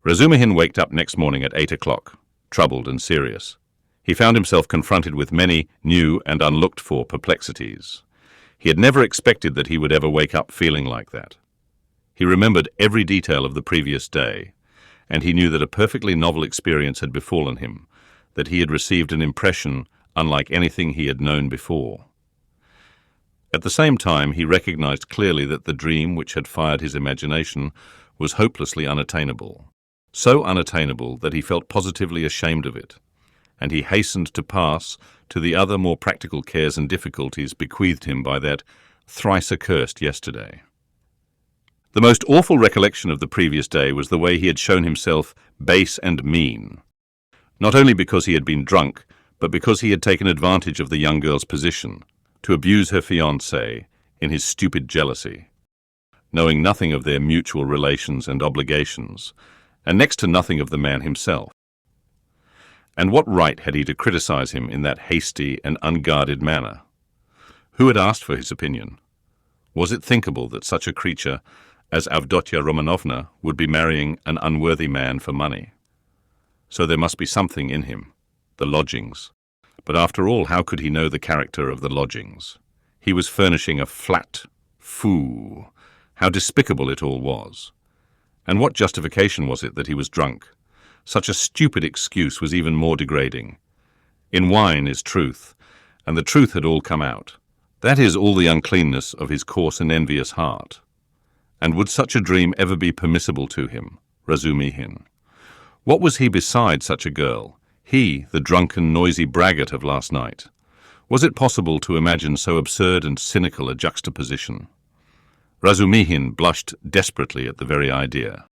Razumihin waked up next morning at 8 o'clock, troubled and serious. He found himself confronted with many new and unlooked-for perplexities. He had never expected that he would ever wake up feeling like that. He remembered every detail of the previous day, and he knew that a perfectly novel experience had befallen him, that he had received an impression unlike anything he had known before. At the same time, he recognized clearly that the dream which had fired his imagination was hopelessly unattainable, so unattainable that he felt positively ashamed of it, and he hastened to pass to the other more practical cares and difficulties bequeathed him by that thrice accursed yesterday. The most awful recollection of the previous day was the way he had shown himself base and mean, not only because he had been drunk, but because he had taken advantage of the young girl's position to abuse her fiancé in his stupid jealousy, knowing nothing of their mutual relations and obligations, and next to nothing of the man himself. And what right had he to criticize him in that hasty and unguarded manner? Who had asked for his opinion? Was it thinkable that such a creature as Avdotia Romanovna would be marrying an unworthy man for money? So there must be something in him, the lodgings. But after all, how could he know the character of the lodgings? He was furnishing a flat foo. How despicable it all was. And what justification was it that he was drunk? Such a stupid excuse was even more degrading. In wine is truth, and the truth had all come out. That is all the uncleanness of his coarse and envious heart. And would such a dream ever be permissible to him, Razumihin? What was he beside such a girl? He, the drunken, noisy braggart of last night. Was it possible to imagine so absurd and cynical a juxtaposition? Razumihin blushed desperately at the very idea,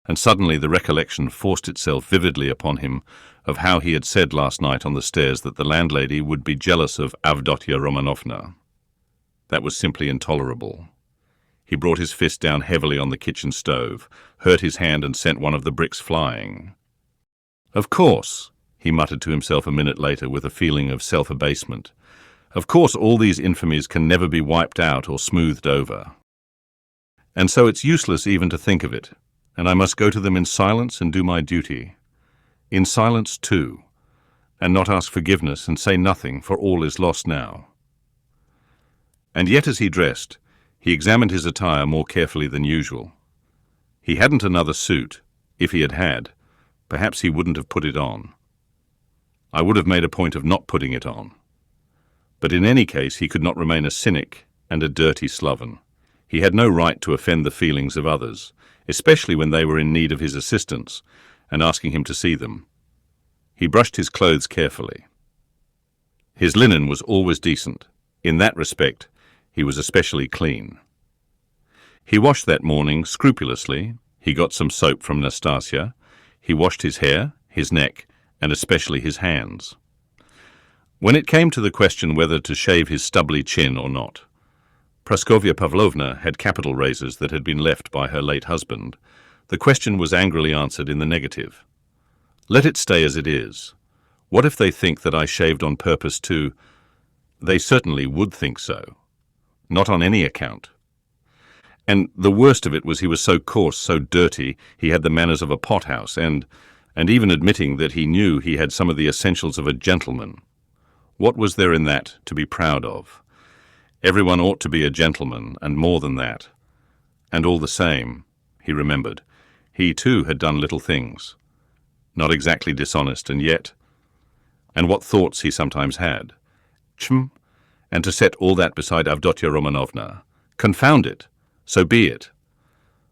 and suddenly the recollection forced itself vividly upon him of how he had said last night on the stairs that the landlady would be jealous of Avdotia Romanovna. That was simply intolerable. He brought his fist down heavily on the kitchen stove, hurt his hand and sent one of the bricks flying. Of course, he muttered to himself a minute later with a feeling of self-abasement. Of course all these infamies can never be wiped out or smoothed over. And so it's useless even to think of it, and I must go to them in silence and do my duty. In silence too, and not ask forgiveness and say nothing, for all is lost now. And yet as he dressed, he examined his attire more carefully than usual. He hadn't another suit. If he had had, perhaps he wouldn't have put it on. I would have made a point of not putting it on. But in any case he could not remain a cynic and a dirty sloven. He had no right to offend the feelings of others, especially when they were in need of his assistance and asking him to see them. He brushed his clothes carefully. His linen was always decent. In that respect, he was especially clean. He washed that morning scrupulously. He got some soap from Nastasia. He washed his hair, his neck, and especially his hands. When it came to the question whether to shave his stubbly chin or not, Praskovya Pavlovna had capital razors that had been left by her late husband. The question was angrily answered in the negative. Let it stay as it is. What if they think that I shaved on purpose to... They certainly would think so. Not on any account. And the worst of it was he was so coarse, so dirty, he had the manners of a pothouse, and even admitting that he knew he had some of the essentials of a gentleman. What was there in that to be proud of? Everyone ought to be a gentleman, and more than that. And all the same, he remembered, he too had done little things. Not exactly dishonest, and yet... And what thoughts he sometimes had. And to set all that beside Avdotia Romanovna. Confound it! So be it.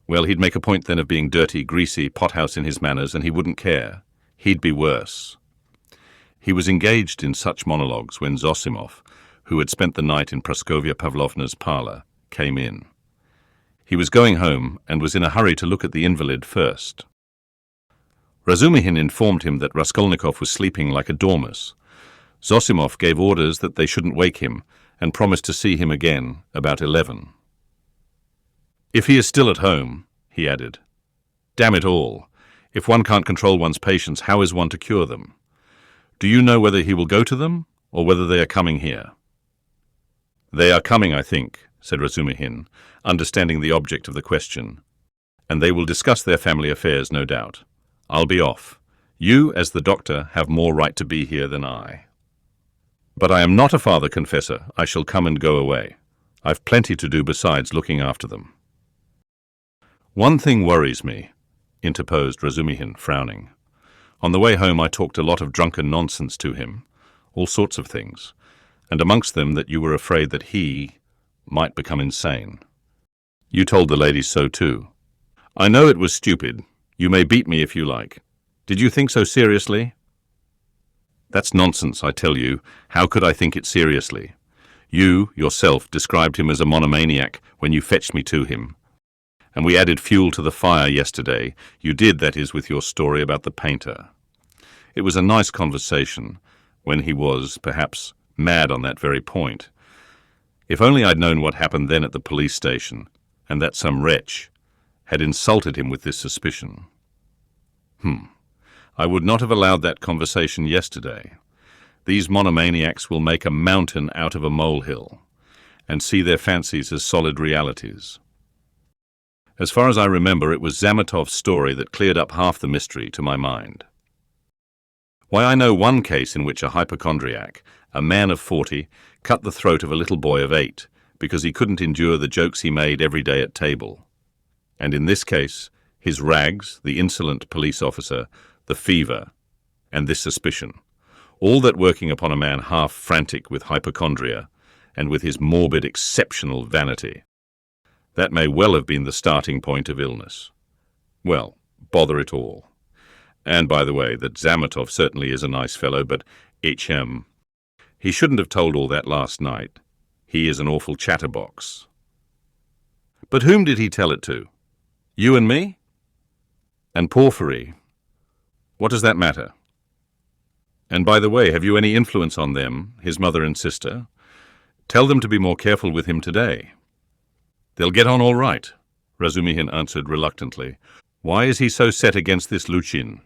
Well, he'd make a point then of being dirty, greasy, pothouse in his manners, and he wouldn't care. He'd be worse. He was engaged in such monologues when Zossimov, who had spent the night in Praskovya Pavlovna's parlour, came in. He was going home and was in a hurry to look at the invalid first. Razumihin informed him that Raskolnikov was sleeping like a dormouse. Zossimov gave orders that they shouldn't wake him and promised to see him again about 11. If he is still at home, he added. Damn it all, if one can't control one's patients, how is one to cure them? Do you know whether he will go to them, or whether they are coming here? They are coming, I think, said Razumihin, understanding the object of the question, and they will discuss their family affairs, no doubt. I'll be off. You, as the doctor, have more right to be here than I. But I am not a father confessor. I shall come and go away. I've plenty to do besides looking after them. One thing worries me, interposed Razumihin, frowning. On the way home I talked a lot of drunken nonsense to him, all sorts of things, and amongst them that you were afraid that he might become insane. You told the ladies so too. I know it was stupid. You may beat me if you like. Did you think so seriously? That's nonsense, I tell you. How could I think it seriously? You, yourself, described him as a monomaniac when you fetched me to him. And we added fuel to the fire yesterday. You did, that is, with your story about the painter. It was a nice conversation, when he was, perhaps, mad on that very point. If only I'd known what happened then at the police station, and that some wretch had insulted him with this suspicion. I would not have allowed that conversation yesterday. These monomaniacs will make a mountain out of a molehill, and see their fancies as solid realities. As far as I remember, it was Zamatov's story that cleared up half the mystery to my mind. Why, I know one case in which a hypochondriac, a man of 40, cut the throat of a little boy of 8 because he couldn't endure the jokes he made every day at table. And in this case, his rags, the insolent police officer, the fever, and this suspicion, all that working upon a man half frantic with hypochondria and with his morbid exceptional vanity. That may well have been the starting point of illness. Well, bother it all. And by the way, that Zamatov certainly is a nice fellow, but he shouldn't have told all that last night. He is an awful chatterbox. But whom did he tell it to? You and me? And Porfiry? What does that matter? And by the way, have you any influence on them, his mother and sister? Tell them to be more careful with him today. They'll get on all right, Razumihin answered reluctantly. Why is he so set against this Luchin?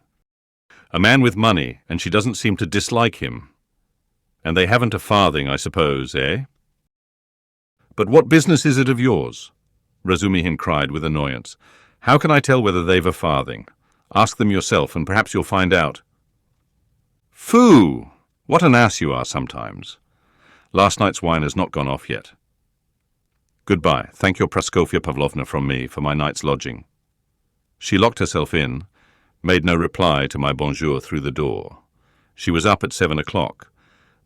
A man with money, and she doesn't seem to dislike him. And they haven't a farthing, I suppose, eh? But what business is it of yours? Razumihin cried with annoyance. How can I tell whether they've a farthing? Ask them yourself, and perhaps you'll find out. Phoo! What an ass you are sometimes. Last night's wine has not gone off yet. Goodbye. Thank your Praskovya Pavlovna from me for my night's lodging. She locked herself in, made no reply to my bonjour through the door. She was up at 7 o'clock.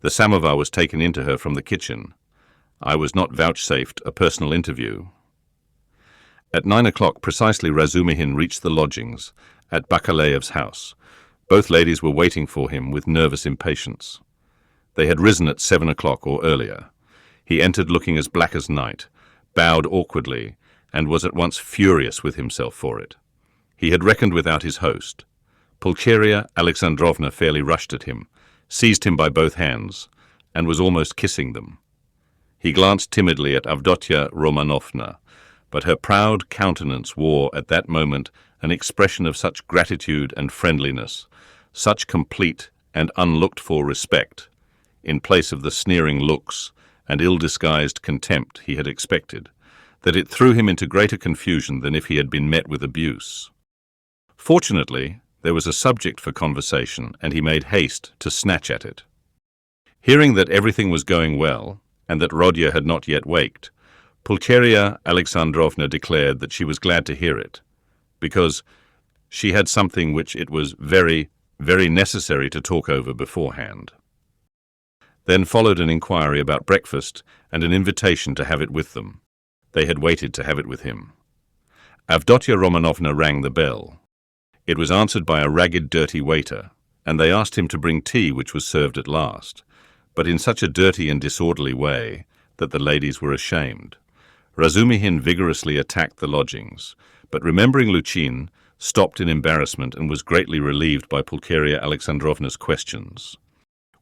The samovar was taken into her from the kitchen. I was not vouchsafed a personal interview. At 9 o'clock precisely, Razumihin reached the lodgings at Bakalaev's house. Both ladies were waiting for him with nervous impatience. They had risen at 7 o'clock or earlier. He entered looking as black as night, bowed awkwardly, and was at once furious with himself for it. He had reckoned without his host. Pulcheria Alexandrovna fairly rushed at him, seized him by both hands, and was almost kissing them. He glanced timidly at Avdotia Romanovna, but her proud countenance wore at that moment an expression of such gratitude and friendliness, such complete and unlooked-for respect, in place of the sneering looks and ill-disguised contempt he had expected, that it threw him into greater confusion than if he had been met with abuse. Fortunately, there was a subject for conversation, and he made haste to snatch at it. Hearing that everything was going well, and that Rodya had not yet waked, Pulcheria Alexandrovna declared that she was glad to hear it, because she had something which it was very, very necessary to talk over beforehand. Then followed an inquiry about breakfast and an invitation to have it with them. They had waited to have it with him. Avdotia Romanovna rang the bell. It was answered by a ragged, dirty waiter, and they asked him to bring tea, which was served at last, but in such a dirty and disorderly way that the ladies were ashamed. Razumihin vigorously attacked the lodgings, but remembering Luchin, stopped in embarrassment and was greatly relieved by Pulcheria Alexandrovna's questions,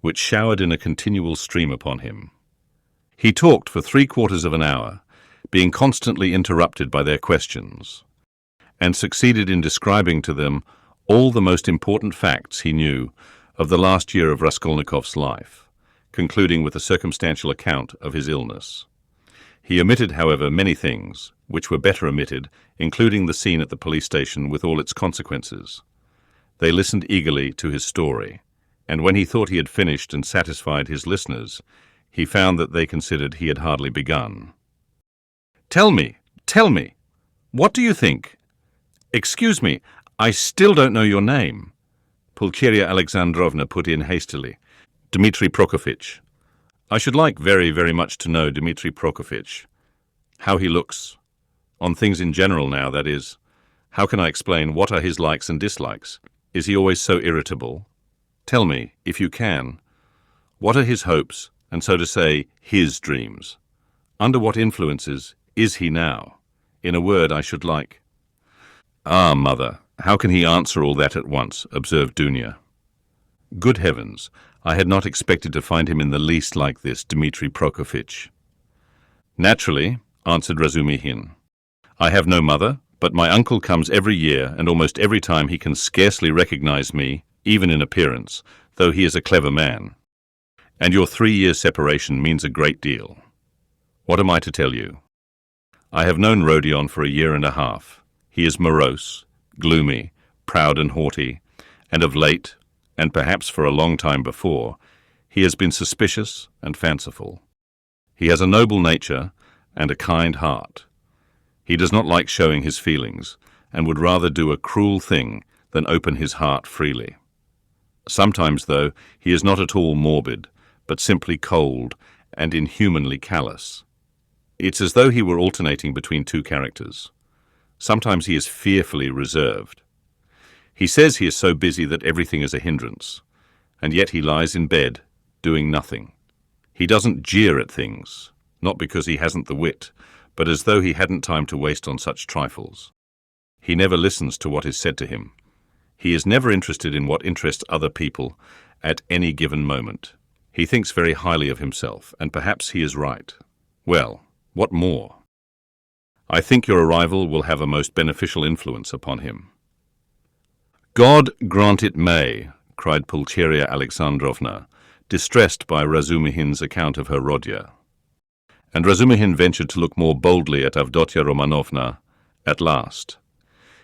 which showered in a continual stream upon him. He talked for 3/4 of an hour, being constantly interrupted by their questions, and succeeded in describing to them all the most important facts he knew of the last year of Raskolnikov's life, concluding with a circumstantial account of his illness. He omitted, however, many things, which were better omitted, including the scene at the police station with all its consequences. They listened eagerly to his story, and when he thought he had finished and satisfied his listeners, he found that they considered he had hardly begun. Tell me, what do you think? Excuse me, I still don't know your name. Pulcheria Alexandrovna put in hastily. Dmitri Prokofitch. I should like very, very much to know Dmitri Prokofitch. How he looks. On things in general now, that is. How can I explain what are his likes and dislikes? Is he always so irritable? Tell me, if you can, what are his hopes, and so to say, his dreams? Under what influences is he now? In a word, I should like. Ah, mother, how can he answer all that at once? Observed Dounia. Good heavens, I had not expected to find him in the least like this, Dmitri Prokofitch. Naturally, answered Razumihin. I have no mother, but my uncle comes every year, and almost every time he can scarcely recognize me, even in appearance, though he is a clever man. And your 3 years' separation means a great deal. What am I to tell you? I have known Rodion for a year and a half. He is morose, gloomy, proud and haughty, and of late, and perhaps for a long time before, he has been suspicious and fanciful. He has a noble nature and a kind heart. He does not like showing his feelings, and would rather do a cruel thing than open his heart freely. Sometimes, though, he is not at all morbid, but simply cold and inhumanly callous. It's as though he were alternating between two characters. Sometimes he is fearfully reserved. He says he is so busy that everything is a hindrance, and yet he lies in bed, doing nothing. He doesn't jeer at things, not because he hasn't the wit, but as though he hadn't time to waste on such trifles. He never listens to what is said to him. He is never interested in what interests other people at any given moment. He thinks very highly of himself, and perhaps he is right. Well, what more? I think your arrival will have a most beneficial influence upon him. God grant it may, cried Pulcheria Alexandrovna, distressed by Razumihin's account of her Rodya. And Razumihin ventured to look more boldly at Avdotya Romanovna at last.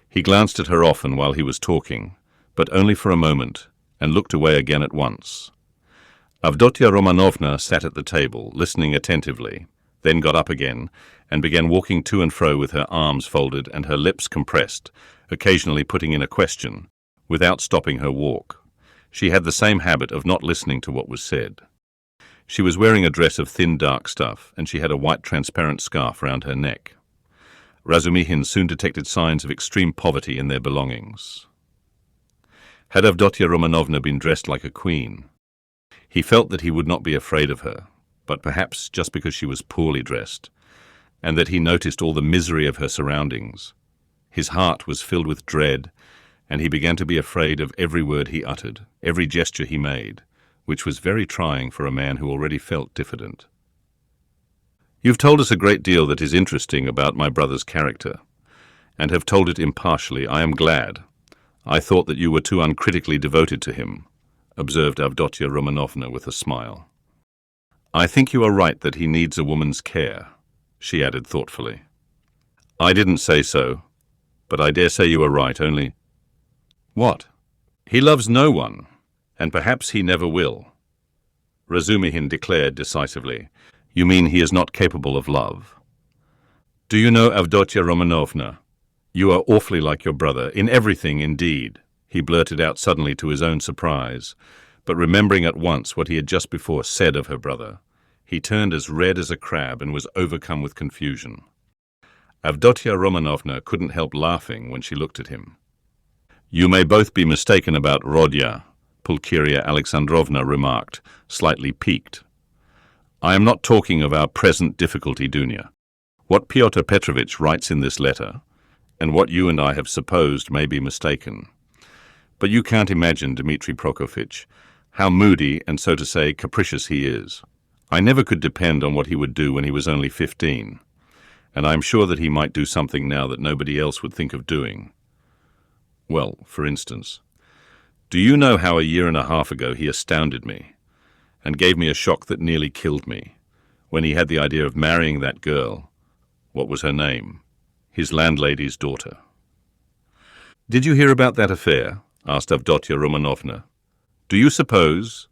He glanced at her often while he was talking, but only for a moment, and looked away again at once. Avdotya Romanovna sat at the table, listening attentively, then got up again, and began walking to and fro with her arms folded and her lips compressed, occasionally putting in a question, without stopping her walk. She had the same habit of not listening to what was said. She was wearing a dress of thin dark stuff, and she had a white transparent scarf round her neck. Razumihin soon detected signs of extreme poverty in their belongings. Had Avdotya Romanovna been dressed like a queen, he felt that he would not be afraid of her, but perhaps just because she was poorly dressed, and that he noticed all the misery of her surroundings. His heart was filled with dread, and he began to be afraid of every word he uttered, every gesture he made, which was very trying for a man who already felt diffident. You've told us a great deal that is interesting about my brother's character, and have told it impartially. I am glad. I thought that you were too uncritically devoted to him, observed Avdotya Romanovna with a smile. I think you are right that he needs a woman's care, she added thoughtfully. I didn't say so, but I dare say you are right, only... What? He loves no one, and perhaps he never will. Razumihin declared decisively. You mean he is not capable of love? Do you know, Avdotya Romanovna, you are awfully like your brother, in everything indeed, he blurted out suddenly to his own surprise, but remembering at once what he had just before said of her brother, he turned as red as a crab and was overcome with confusion. Avdotya Romanovna couldn't help laughing when she looked at him. You may both be mistaken about Rodya, Pulcheria Alexandrovna remarked, slightly piqued. I am not talking of our present difficulty, Dounia. What Pyotr Petrovitch writes in this letter, and what you and I have supposed may be mistaken. But you can't imagine, Dmitri Prokofitch, how moody and, so to say, capricious he is. I never could depend on what he would do when he was only 15, and I am sure that he might do something now that nobody else would think of doing. Well, for instance, do you know how a year and a half ago he astounded me, and gave me a shock that nearly killed me, when he had the idea of marrying that girl, what was her name, his landlady's daughter. Did you hear about that affair? asked Avdotya Romanovna. Do you suppose?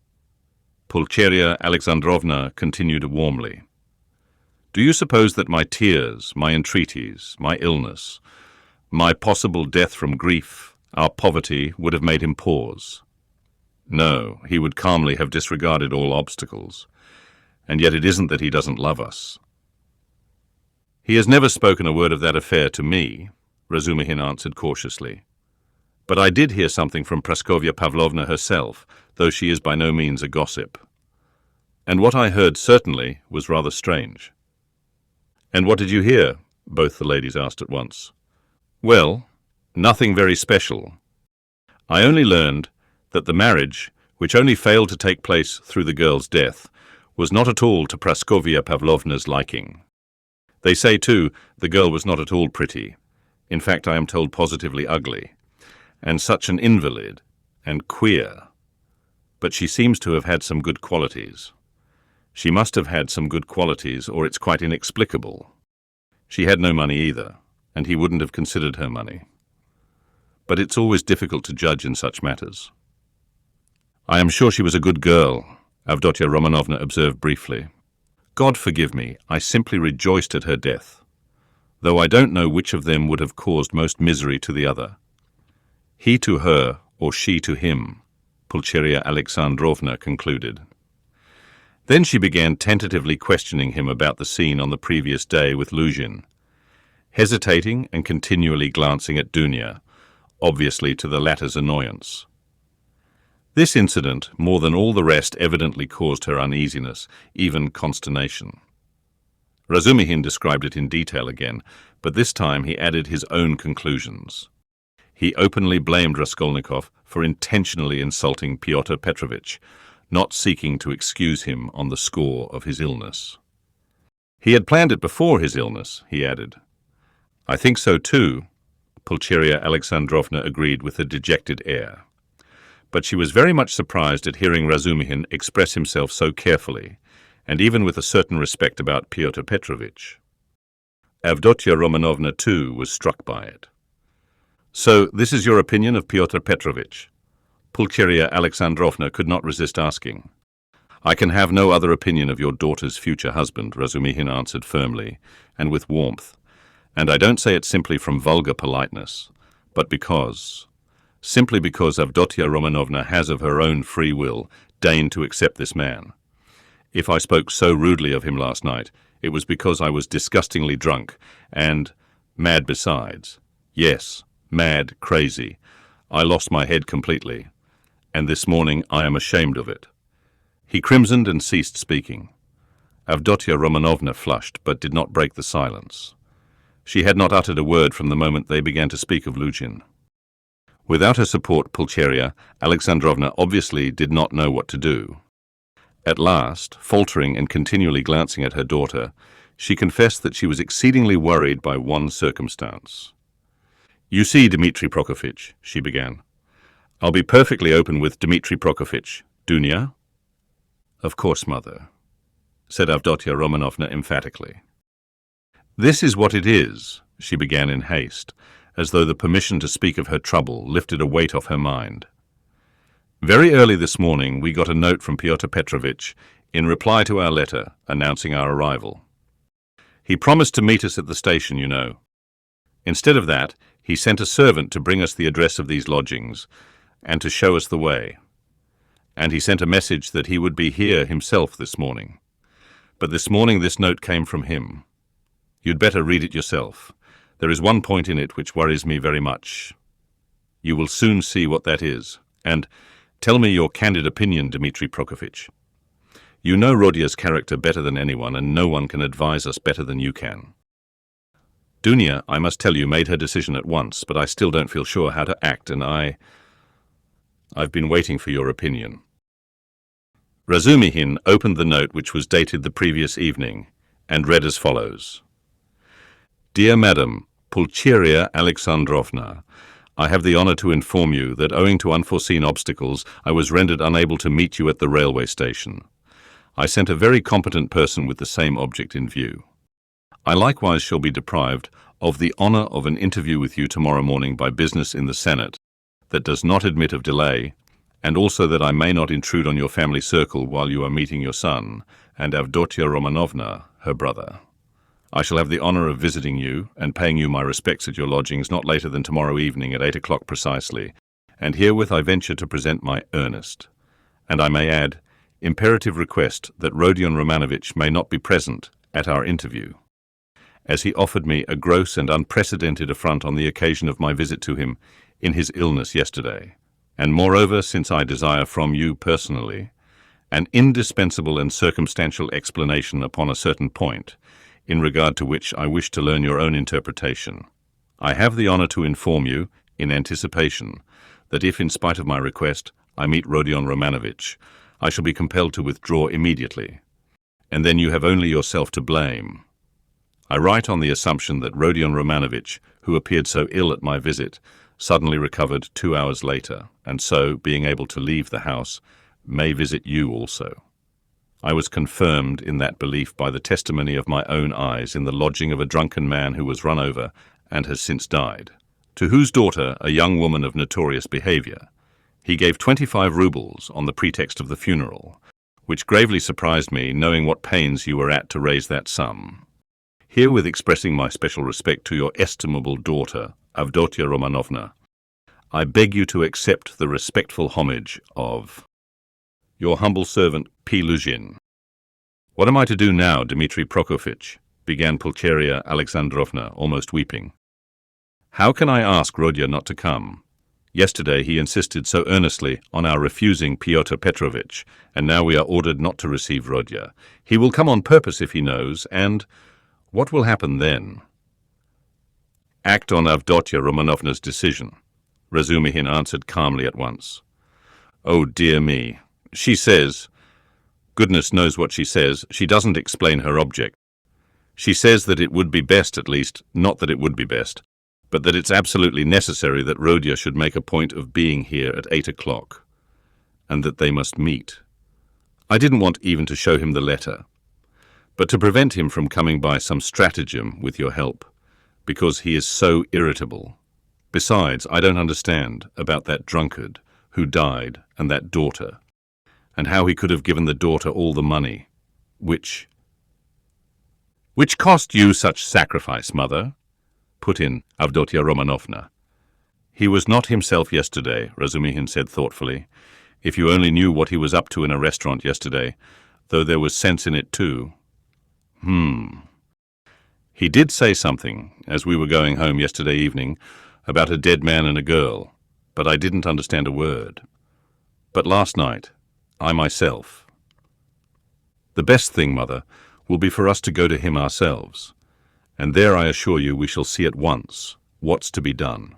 Pulcheria Alexandrovna continued warmly. Do you suppose that my tears, my entreaties, my illness, my possible death from grief, our poverty, would have made him pause? No, he would calmly have disregarded all obstacles. And yet it isn't that he doesn't love us. He has never spoken a word of that affair to me, Razumihin answered cautiously. But I did hear something from Praskovya Pavlovna herself, though she is by no means a gossip. And what I heard certainly was rather strange. And what did you hear? Both the ladies asked at once. Well, nothing very special. I only learned that the marriage, which only failed to take place through the girl's death, was not at all to Praskovya Pavlovna's liking. They say, too, the girl was not at all pretty. In fact, I am told positively ugly. And such an invalid, and queer. But she seems to have had some good qualities. She must have had some good qualities, or it's quite inexplicable. She had no money either, and he wouldn't have considered her money. But it's always difficult to judge in such matters. I am sure she was a good girl, Avdotya Romanovna observed briefly. God forgive me, I simply rejoiced at her death, though I don't know which of them would have caused most misery to the other. He to her, or she to him, Pulcheria Alexandrovna concluded. Then she began tentatively questioning him about the scene on the previous day with Luzhin, hesitating and continually glancing at Dounia, obviously to the latter's annoyance. This incident, more than all the rest, evidently caused her uneasiness, even consternation. Razumihin described it in detail again, but this time he added his own conclusions. He openly blamed Raskolnikov for intentionally insulting Pyotr Petrovitch, not seeking to excuse him on the score of his illness. He had planned it before his illness, he added. I think so too, Pulcheria Alexandrovna agreed with a dejected air. But she was very much surprised at hearing Razumihin express himself so carefully, and even with a certain respect about Pyotr Petrovitch. Avdotya Romanovna, too, was struck by it. So, this is your opinion of Pyotr Petrovitch? Pulcheria Alexandrovna could not resist asking. I can have no other opinion of your daughter's future husband, Razumihin answered firmly, and with warmth. And I don't say it simply from vulgar politeness, but simply because Avdotya Romanovna has of her own free will deigned to accept this man. If I spoke so rudely of him last night, it was because I was disgustingly drunk and mad besides. Yes, mad, crazy. I lost my head completely, and this morning I am ashamed of it. He crimsoned and ceased speaking. Avdotya Romanovna flushed, but did not break the silence. She had not uttered a word from the moment they began to speak of Luzhin. Without her support, Pulcheria Alexandrovna obviously did not know what to do. At last, faltering and continually glancing at her daughter, she confessed that she was exceedingly worried by one circumstance. You see, Dmitri Prokofitch, she began. I'll be perfectly open with Dmitri Prokofitch. Dounia? Of course, mother, said Avdotya Romanovna emphatically. This is what it is, she began in haste, as though the permission to speak of her trouble lifted a weight off her mind. Very early this morning we got a note from Pyotr Petrovitch in reply to our letter announcing our arrival. He promised to meet us at the station, you know. Instead of that, he sent a servant to bring us the address of these lodgings and to show us the way. And he sent a message that he would be here himself this morning. But this morning this note came from him. You'd better read it yourself. There is one point in it which worries me very much. You will soon see what that is. And tell me your candid opinion, Dmitri Prokofitch. You know Rodia's character better than anyone, and no one can advise us better than you can. Dounia, I must tell you, made her decision at once, but I still don't feel sure how to act, and I've been waiting for your opinion. Razumihin opened the note, which was dated the previous evening, and read as follows. Dear Madam, Pulcheria Alexandrovna, I have the honour to inform you that owing to unforeseen obstacles I was rendered unable to meet you at the railway station. I sent a very competent person with the same object in view. I likewise shall be deprived of the honour of an interview with you tomorrow morning by business in the Senate, that does not admit of delay, and also that I may not intrude on your family circle while you are meeting your son, and Avdotia Romanovna, her brother. I shall have the honour of visiting you and paying you my respects at your lodgings not later than tomorrow evening at 8 o'clock precisely, and herewith I venture to present my earnest, and I may add, imperative request that Rodion Romanovich may not be present at our interview, as he offered me a gross and unprecedented affront on the occasion of my visit to him in his illness yesterday. And moreover, since I desire from you personally an indispensable and circumstantial explanation upon a certain point, in regard to which I wish to learn your own interpretation, I have the honour to inform you, in anticipation, that if, in spite of my request, I meet Rodion Romanovich, I shall be compelled to withdraw immediately, and then you have only yourself to blame. I write on the assumption that Rodion Romanovich, who appeared so ill at my visit, suddenly recovered 2 hours later, and so, being able to leave the house, may visit you also. I was confirmed in that belief by the testimony of my own eyes in the lodging of a drunken man who was run over and has since died, to whose daughter, a young woman of notorious behaviour, he gave 25 roubles on the pretext of the funeral, which gravely surprised me, knowing what pains you were at to raise that sum. Herewith expressing my special respect to your estimable daughter, Avdotia Romanovna, I beg you to accept the respectful homage of your humble servant, P. Luzhin. What am I to do now, Dmitri Prokofitch? Began Pulcheria Alexandrovna, almost weeping. How can I ask Rodya not to come? Yesterday he insisted so earnestly on our refusing Pyotr Petrovitch, and now we are ordered not to receive Rodya. He will come on purpose if he knows, and what will happen then? Act on Avdotia Romanovna's decision, Razumihin answered calmly at once. Oh dear me, she says, goodness knows what she says, she doesn't explain her object. She says that it would be best, at least, not that it would be best, but that it's absolutely necessary that Rodya should make a point of being here at 8 o'clock, and that they must meet. I didn't want even to show him the letter, but to prevent him from coming by some stratagem with your help, because he is so irritable. Besides, I don't understand about that drunkard who died and that daughter, and how he could have given the daughter all the money, which cost you such sacrifice, mother, put in Avdotia Romanovna. He was not himself yesterday, Razumihin said thoughtfully. If you only knew what he was up to in a restaurant yesterday, though there was sense in it too. He did say something, as we were going home yesterday evening, about a dead man and a girl, but I didn't understand a word. But last night, I myself. The best thing, mother, will be for us to go to him ourselves, and there I assure you we shall see at once what's to be done.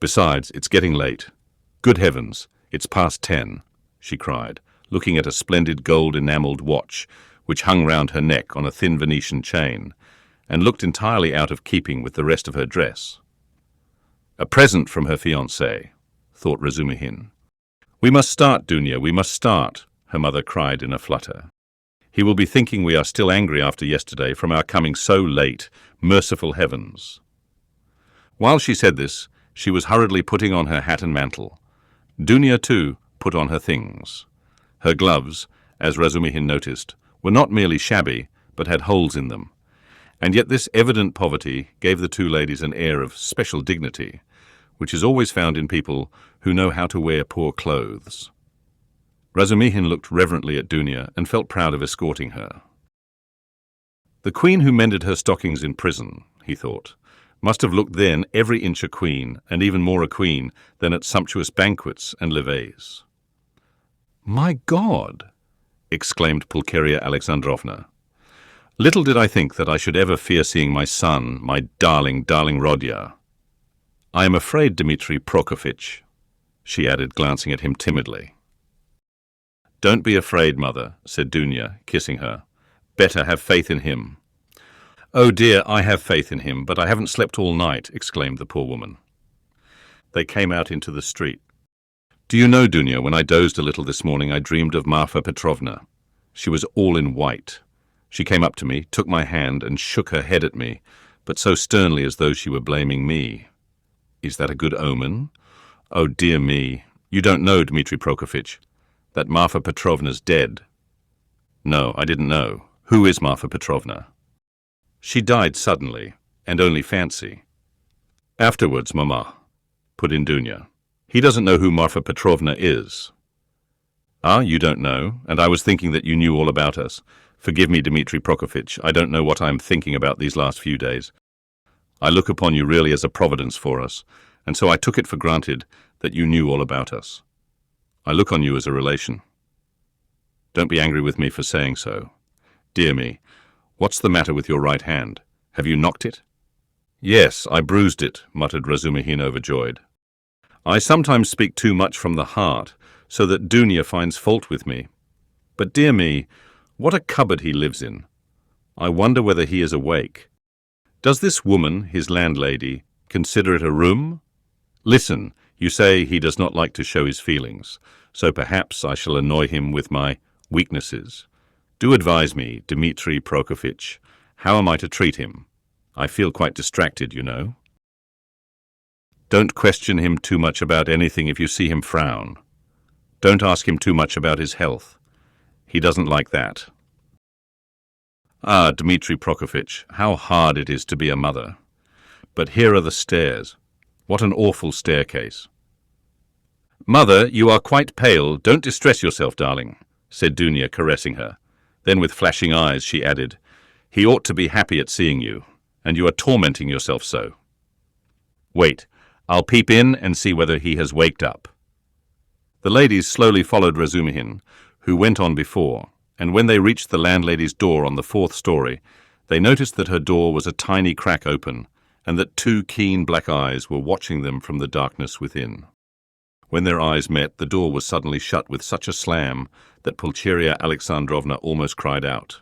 Besides, it's getting late. Good heavens, it's past 10, she cried, looking at a splendid gold-enamelled watch which hung round her neck on a thin Venetian chain, and looked entirely out of keeping with the rest of her dress. A present from her fiancé, thought Razumihin. We must start, Dounia, we must start, her mother cried in a flutter. He will be thinking we are still angry after yesterday from our coming so late, merciful heavens. While she said this, she was hurriedly putting on her hat and mantle. Dounia, too, put on her things. Her gloves, as Razumihin noticed, were not merely shabby, but had holes in them, and yet this evident poverty gave the two ladies an air of special dignity, which is always found in people who know how to wear poor clothes. Razumihin looked reverently at Dounia and felt proud of escorting her. The queen who mended her stockings in prison, he thought, must have looked then every inch a queen, and even more a queen than at sumptuous banquets and levées. My God! Exclaimed Pulcheria Alexandrovna. Little did I think that I should ever fear seeing my son, my darling, darling Rodya. I am afraid, Dmitri Prokofitch, she added, glancing at him timidly. Don't be afraid, mother, said Dounia, kissing her. Better have faith in him. Oh dear, I have faith in him, but I haven't slept all night, exclaimed the poor woman. They came out into the street. Do you know, Dounia, when I dozed a little this morning, I dreamed of Marfa Petrovna. She was all in white. She came up to me, took my hand, and shook her head at me, but so sternly as though she were blaming me. Is that a good omen? Oh, dear me. You don't know, Dmitri Prokofitch, that Marfa Petrovna's dead. No, I didn't know. Who is Marfa Petrovna? She died suddenly, and only fancy. Afterwards, Mama, put in Dounia. He doesn't know who Marfa Petrovna is. Ah, you don't know, and I was thinking that you knew all about us. Forgive me, Dmitri Prokofitch, I don't know what I'm thinking about these last few days. I look upon you really as a providence for us, and so I took it for granted that you knew all about us. I look on you as a relation. Don't be angry with me for saying so. Dear me, what's the matter with your right hand? Have you knocked it? Yes, I bruised it, muttered Razumihin overjoyed. I sometimes speak too much from the heart, so that Dounia finds fault with me. But dear me, what a cupboard he lives in. I wonder whether he is awake. Does this woman, his landlady, consider it a room? Listen, you say he does not like to show his feelings, so perhaps I shall annoy him with my weaknesses. Do advise me, Dmitri Prokofitch. How am I to treat him? I feel quite distracted, you know. Don't question him too much about anything if you see him frown. Don't ask him too much about his health. He doesn't like that. Ah, Dmitri Prokofitch, how hard it is to be a mother. But here are the stairs. What an awful staircase. Mother, you are quite pale. Don't distress yourself, darling, said Dounia, caressing her. Then with flashing eyes she added, he ought to be happy at seeing you, and you are tormenting yourself so. Wait, I'll peep in and see whether he has waked up. The ladies slowly followed Razumihin, who went on before, and when they reached the landlady's door on the 4th story, they noticed that her door was a tiny crack open, and that 2 keen black eyes were watching them from the darkness within. When their eyes met, the door was suddenly shut with such a slam that Pulcheria Alexandrovna almost cried out.